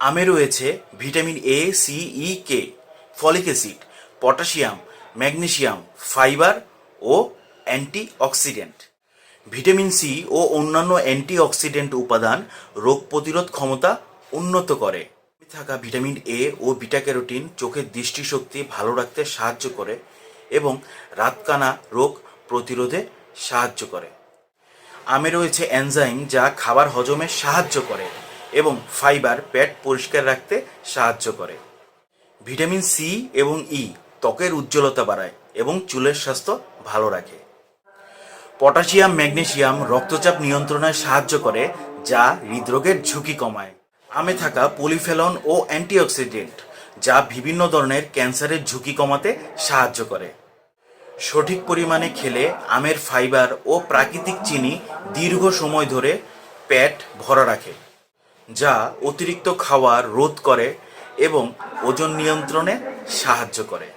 আমে রয়েছে vitamin A, C, E, K, folic acid, potassium, magnesium, fibre ও antioxidant. Vitamin C ও অন্যান্য অ্যান্টিঅক্সিডেন্ট উপাদান রোগ প্রতিরোধ ক্ষমতা উন্নত করে। থাকা ভিটামিন এ ও বিটা ক্যারোটিন চোখের দৃষ্টিশক্তি ভালো রাখতে সাহায্য করে এবং রাতকানা রোগ প্রতিরোধে সাহায্য করে। আমে রয়েছে এনজাইম যা খাবার হজমে সাহায্য করে এবং ফাইবার পেট পরিষ্কার রাখতে সাহায্য করে। ভিটামিন সি এবং ই ত্বকের উজ্জ্বলতা বাড়ায় এবং চুলের স্বাস্থ্য ভালো রাখে। পটাশিয়াম, ম্যাগনেসিয়াম রক্তচাপ নিয়ন্ত্রণে সাহায্য করে যা হৃদরোগের ঝুঁকি কমায়। আমে থাকা পলিফেনল ও অ্যান্টিঅক্সিডেন্ট যা বিভিন্ন ধরনের ক্যান্সারের ঝুঁকি কমাতে সাহায্য করে। সঠিক পরিমাণে খেলে আমের ফাইবার ও প্রাকৃতিক চিনি দীর্ঘ সময় ধরে পেট ভরা রাখে, যা অতিরিক্ত খাওয়া রোধ করে এবং ওজন নিয়ন্ত্রণে সাহায্য করে।